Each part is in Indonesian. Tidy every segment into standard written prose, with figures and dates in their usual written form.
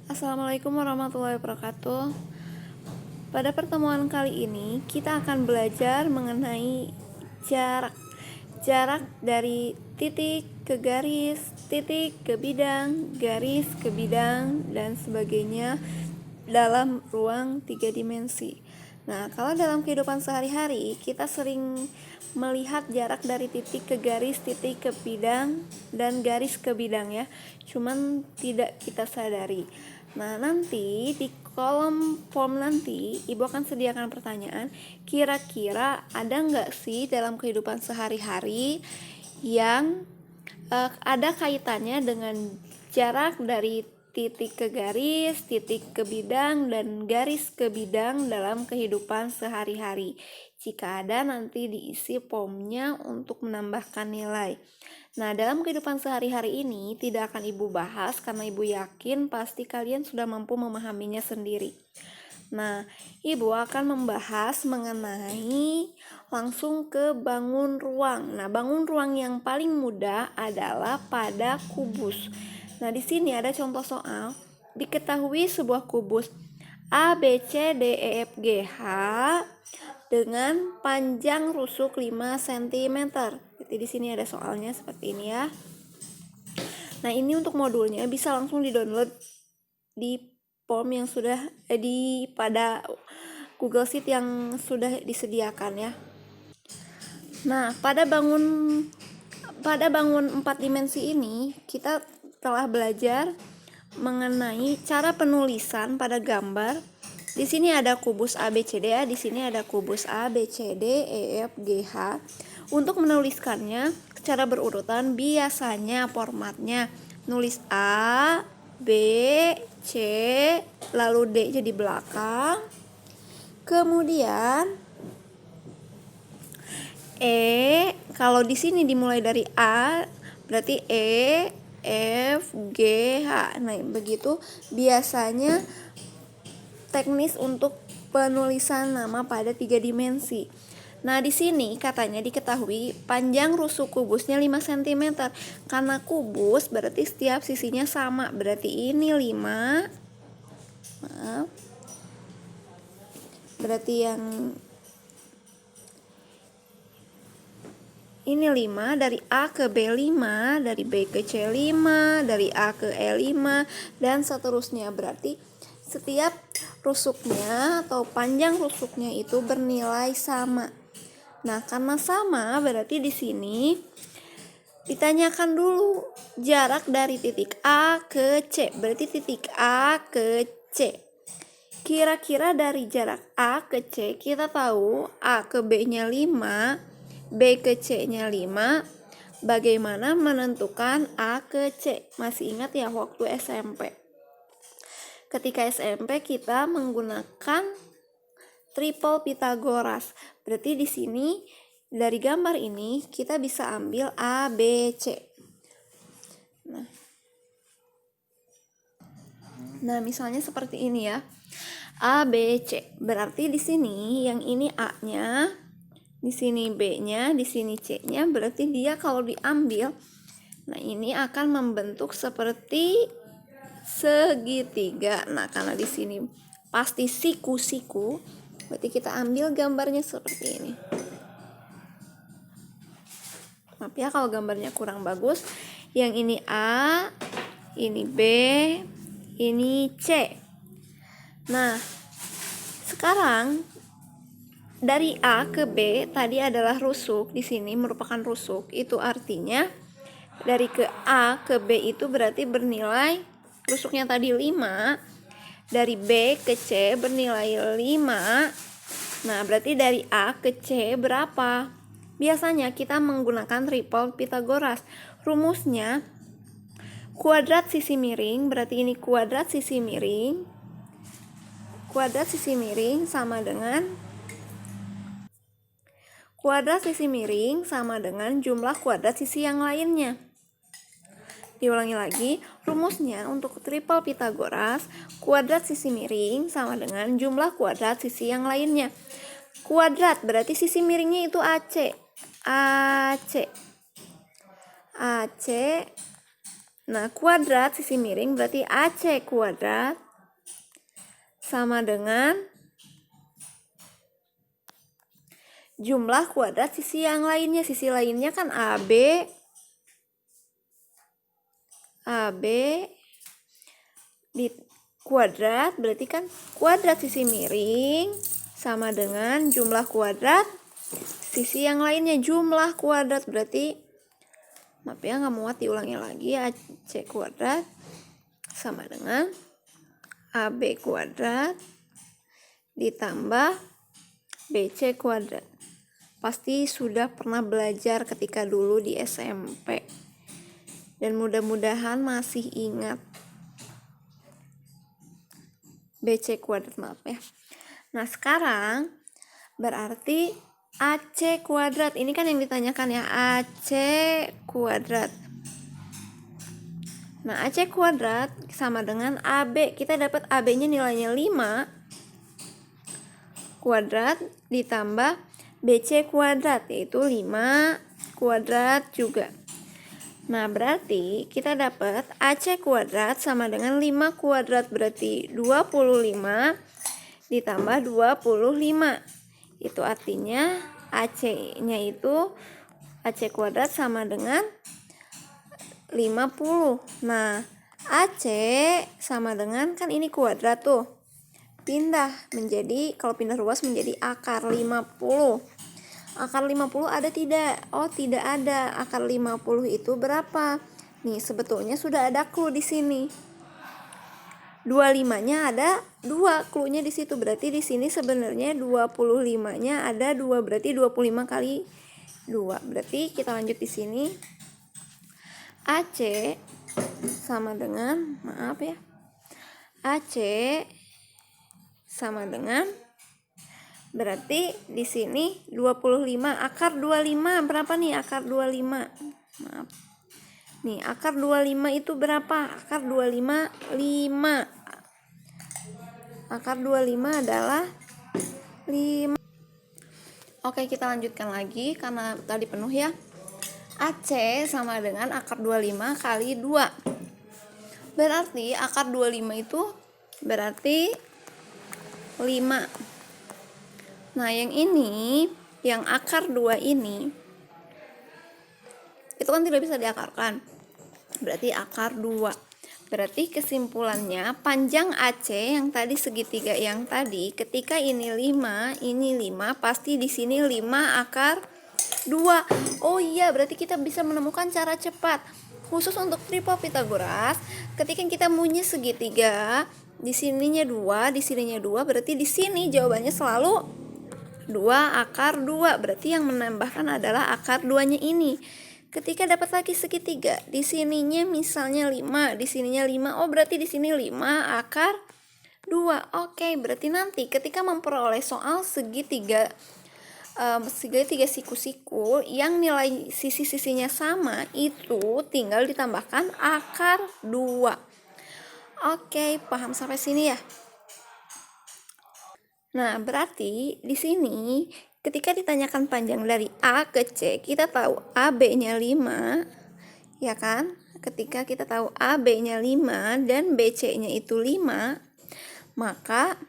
Assalamualaikum warahmatullahi wabarakatuh. Pada pertemuan kali ini kita akan belajar mengenai jarak. Jarak dari titik ke garis, titik ke bidang, garis ke bidang, dan sebagainya dalam ruang 3 dimensi. Nah, kalau dalam kehidupan sehari-hari kita sering melihat jarak dari titik ke garis, titik ke bidang, dan garis ke bidang ya. Cuman tidak kita sadari. Nah, nanti di kolom form nanti Ibu akan sediakan pertanyaan, kira-kira ada nggak sih dalam kehidupan sehari-hari yang ada kaitannya dengan jarak dari titik ke garis, titik ke bidang, dan garis ke bidang dalam kehidupan sehari-hari. Jika ada, nanti diisi formnya untuk menambahkan nilai. Nah, dalam kehidupan sehari-hari ini tidak akan Ibu bahas karena Ibu yakin pasti kalian sudah mampu memahaminya sendiri. Nah, Ibu akan membahas mengenai langsung ke bangun ruang. Nah, bangun ruang yang paling mudah adalah pada kubus. Nah, di sini ada contoh soal. Diketahui sebuah kubus A, B, C, D, E, F, G, H dengan panjang rusuk 5 cm. Jadi di sini ada soalnya seperti ini ya. Nah, ini untuk modulnya bisa langsung di-download di form yang sudah pada Google Sheet yang sudah disediakan ya. Nah, pada bangun 4 dimensi ini kita telah belajar mengenai cara penulisan pada gambar. Di sini ada kubus ABCD ya, di sini ada kubus ABCD, EF, GH. Untuk menuliskannya secara berurutan biasanya formatnya nulis A, B, C, lalu D jadi belakang. Kemudian E, kalau di sini dimulai dari A, berarti E, F, G, H. Nah, begitu biasanya teknis untuk penulisan nama pada 3 dimensi. Nah, di sini katanya diketahui panjang rusuk kubusnya 5 cm. Karena kubus berarti setiap sisinya sama. Berarti ini 5. Maaf. Berarti yang ini 5, dari A ke B 5, dari B ke C 5, dari A ke E 5, dan seterusnya. Berarti setiap rusuknya atau panjang rusuknya itu bernilai sama. Nah, karena sama berarti di sini ditanyakan dulu jarak dari titik A ke C. Berarti titik A ke C. Kira-kira dari jarak A ke C kita tahu A ke B-nya 5, B ke C-nya 5. Bagaimana menentukan A ke C? Masih ingat ya waktu SMP? Ketika SMP kita menggunakan triple Pythagoras. Berarti di sini dari gambar ini kita bisa ambil A, B, C. Nah, misalnya seperti ini ya. A, B, C. Berarti di sini yang ini A-nya, di sini B-nya, di sini C-nya. Berarti dia kalau diambil, nah ini akan membentuk seperti segitiga. Nah, karena di sini pasti siku-siku, berarti kita ambil gambarnya seperti ini. Maaf ya kalau gambarnya kurang bagus. Yang ini A, ini B, ini C. Nah, sekarang dari A ke B tadi adalah rusuk, di sini merupakan rusuk. Itu artinya dari ke A ke B itu berarti bernilai rusuknya tadi 5. Dari B ke C bernilai 5. Nah, berarti dari A ke C berapa? Biasanya kita menggunakan triple Pythagoras. Rumusnya kuadrat sisi miring, berarti ini kuadrat sisi miring. Kuadrat sisi miring sama dengan jumlah kuadrat sisi yang lainnya. Diulangi lagi, rumusnya untuk triple Pythagoras, kuadrat sisi miring sama dengan jumlah kuadrat sisi yang lainnya. Kuadrat berarti sisi miringnya itu AC. Nah, kuadrat sisi miring berarti AC kuadrat sama dengan jumlah kuadrat sisi yang lainnya. Sisi lainnya kan AB di kuadrat, berarti kan kuadrat sisi miring sama dengan jumlah kuadrat sisi yang lainnya. Jumlah kuadrat berarti, maaf ya nggak muat diulangi lagi, AC kuadrat sama dengan AB kuadrat ditambah BC kuadrat. Pasti sudah pernah belajar ketika dulu di SMP dan mudah-mudahan masih ingat. BC kuadrat, maaf ya. Nah, sekarang berarti AC kuadrat, ini kan yang ditanyakan ya, AC kuadrat. Nah, AC kuadrat sama dengan AB. Kita dapat AB-nya nilainya 5 kuadrat ditambah BC kuadrat, yaitu 5 kuadrat juga. Nah, berarti kita dapat AC kuadrat sama dengan 5 kuadrat, berarti 25 ditambah 25. Itu artinya AC-nya itu AC kuadrat sama dengan 50. Nah, AC sama dengan, kan ini kuadrat tuh, pindah menjadi, kalau pindah ruas menjadi akar 50. Akar 50 ada tidak? Oh, tidak ada. Akar 50 itu berapa? Nih, sebetulnya sudah ada clue di sini. 25-nya ada 2 clue-nya di situ. Berarti di sini sebenarnya 25-nya ada 2, berarti 25 kali 2. Berarti kita lanjut di sini. AC sama dengan, maaf ya. AC sama dengan, berarti di sini 25. Akar 25 berapa nih? Akar 25. Maaf. Nih, akar 25 itu berapa? Akar 25 5. Akar 25 adalah 5. Oke, kita lanjutkan lagi karena tadi penuh ya. AC sama dengan akar 25 kali 2. Berarti akar 25 itu berarti 5. Nah, yang ini, yang akar 2 ini, itu kan tidak bisa diakarkan. Berarti akar 2. Berarti kesimpulannya, panjang AC yang tadi segitiga yang tadi, ketika ini 5, ini 5, pasti di sini 5 akar 2. Oh iya, berarti kita bisa menemukan cara cepat. Khusus untuk triple Pythagoras, ketika kita punya segitiga, di sininya 2, di sininya 2, berarti di sini jawabannya selalu 2 akar 2. Berarti yang menambahkan adalah akar 2-nya ini. Ketika dapat lagi segitiga, di sininya misalnya 5, di sininya 5. Oh, berarti di sini 5 akar 2. Oke, berarti nanti ketika memperoleh soal segitiga siku-siku yang nilai sisi-sisinya sama, itu tinggal ditambahkan akar 2. Oke, paham sampai sini ya? Nah, berarti di sini ketika ditanyakan panjang dari A ke C, kita tahu AB-nya 5, ya kan? Ketika kita tahu AB-nya 5 dan BC-nya itu 5, maka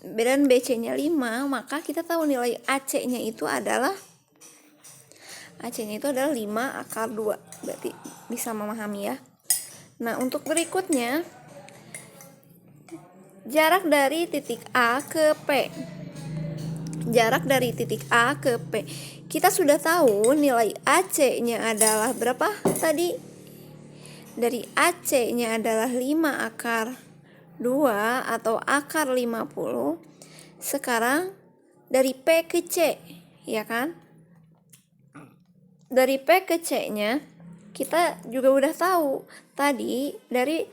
dan BC-nya 5, maka kita tahu nilai AC-nya itu adalah 5 akar 2. Berarti bisa memahami ya. Nah, untuk berikutnya, jarak dari titik A ke P. Jarak dari titik A ke P. Kita sudah tahu nilai AC-nya adalah berapa tadi? Dari AC-nya adalah 5 akar 2 atau akar 50. Sekarang dari P ke C, ya kan? Dari P ke C-nya kita juga udah tahu. Tadi dari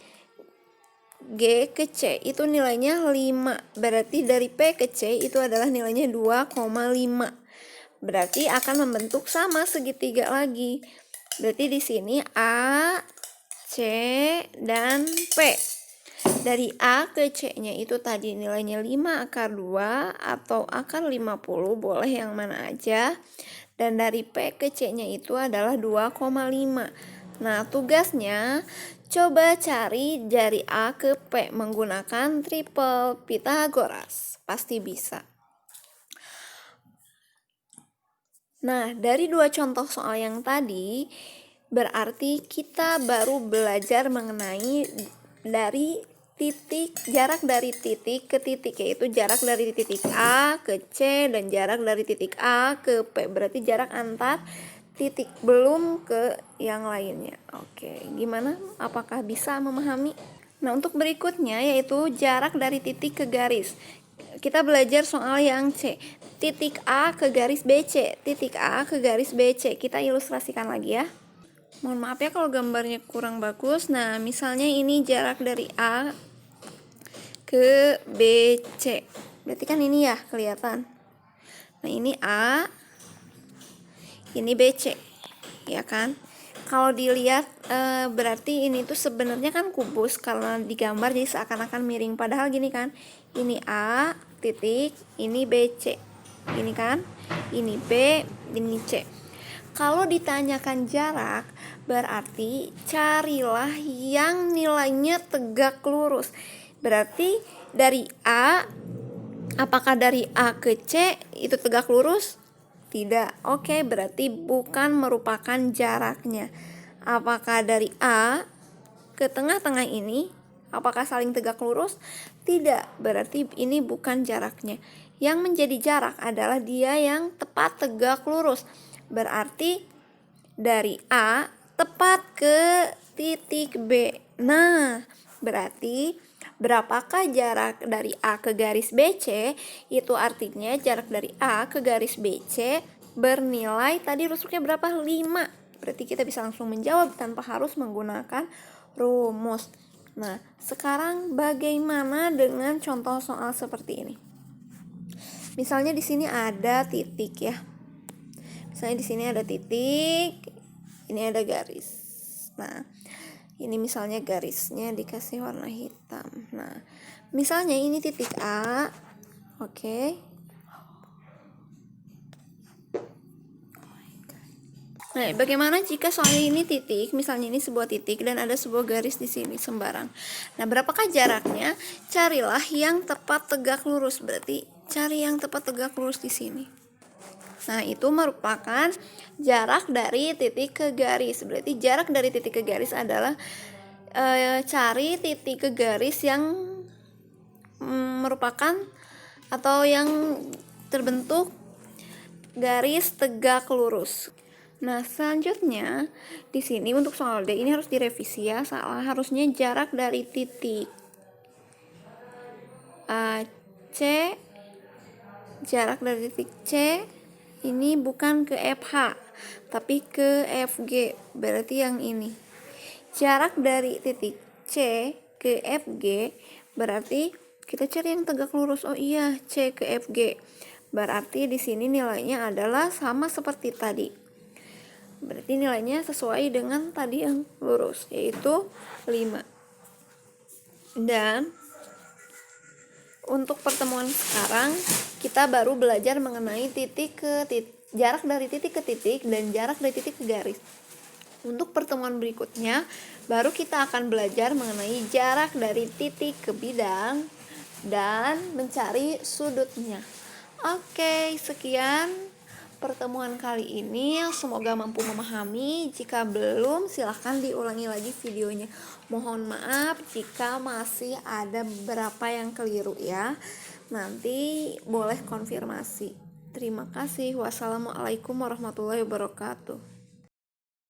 G ke C itu nilainya 5. Berarti dari P ke C itu adalah nilainya 2,5. Berarti akan membentuk sama segitiga lagi. Berarti di sini A, C, dan P. Dari A ke C-nya itu tadi nilainya 5 akar 2 atau akar 50, boleh yang mana aja. Dan dari P ke C-nya itu adalah 2,5. Nah, tugasnya coba cari dari A ke P menggunakan triple Pythagoras. Pasti bisa. Nah, dari dua contoh soal yang tadi, berarti kita baru belajar mengenai dari jarak dari titik ke titik, yaitu jarak dari titik A ke C dan jarak dari titik A ke P. Berarti jarak antar titik, belum ke yang lainnya. Oke, gimana? Apakah bisa memahami? Nah, untuk berikutnya yaitu jarak dari titik ke garis. Kita belajar soal yang C. Titik A ke garis BC, titik A ke garis BC. Kita ilustrasikan lagi ya. Mohon maaf ya kalau gambarnya kurang bagus. Nah, misalnya ini jarak dari A ke BC. Berarti kan ini ya kelihatan. Nah, ini A, ini BC. Ya kan? Kalau dilihat berarti ini tuh sebenarnya kan kubus karena digambar jadi seakan-akan miring, padahal gini kan. Ini A titik, ini BC. Ini kan, ini B, ini C. Kalau ditanyakan jarak, berarti carilah yang nilainya tegak lurus. Berarti dari A, apakah dari A ke C itu tegak lurus? Tidak. Oke, berarti bukan merupakan jaraknya. Apakah dari A ke tengah-tengah ini, apakah saling tegak lurus? Tidak. Berarti ini bukan jaraknya. Yang menjadi jarak adalah dia yang tepat tegak lurus. Berarti dari A tepat ke titik B. Nah, berarti berapakah jarak dari A ke garis BC? Itu artinya jarak dari A ke garis BC bernilai, tadi rusuknya berapa? 5. Berarti kita bisa langsung menjawab tanpa harus menggunakan rumus. Nah, sekarang bagaimana dengan contoh soal seperti ini? Misalnya di sini ada titik ya. Misalnya di sini ada titik, ini ada garis. Nah, ini misalnya garisnya dikasih warna hitam. Nah, misalnya ini titik A. Oke. Nah, bagaimana jika soalnya ini titik, misalnya ini sebuah titik dan ada sebuah garis di sini sembarang. Nah, berapakah jaraknya? Carilah yang tepat tegak lurus. Berarti cari yang tepat tegak lurus di sini. Nah, itu merupakan jarak dari titik ke garis. Berarti jarak dari titik ke garis adalah cari titik ke garis yang merupakan atau yang terbentuk garis tegak lurus. Nah, selanjutnya di sini untuk soal D ini harus direvisi ya, salah, harusnya jarak dari titik C, jarak dari titik C ini bukan ke FH tapi ke FG, berarti yang ini. Jarak dari titik C ke FG berarti kita cari yang tegak lurus. Oh iya, C ke FG. Berarti di sini nilainya adalah sama seperti tadi. Berarti nilainya sesuai dengan tadi yang lurus, yaitu 5. Dan untuk pertemuan sekarang kita baru belajar mengenai jarak dari titik ke titik dan jarak dari titik ke garis. Untuk pertemuan berikutnya baru kita akan belajar mengenai jarak dari titik ke bidang dan mencari sudutnya. Oke, sekian pertemuan kali ini, semoga mampu memahami. Jika belum, silahkan diulangi lagi videonya. Mohon maaf jika masih ada beberapa yang keliru ya. Nanti boleh konfirmasi. Terima kasih. Wassalamualaikum warahmatullahi wabarakatuh.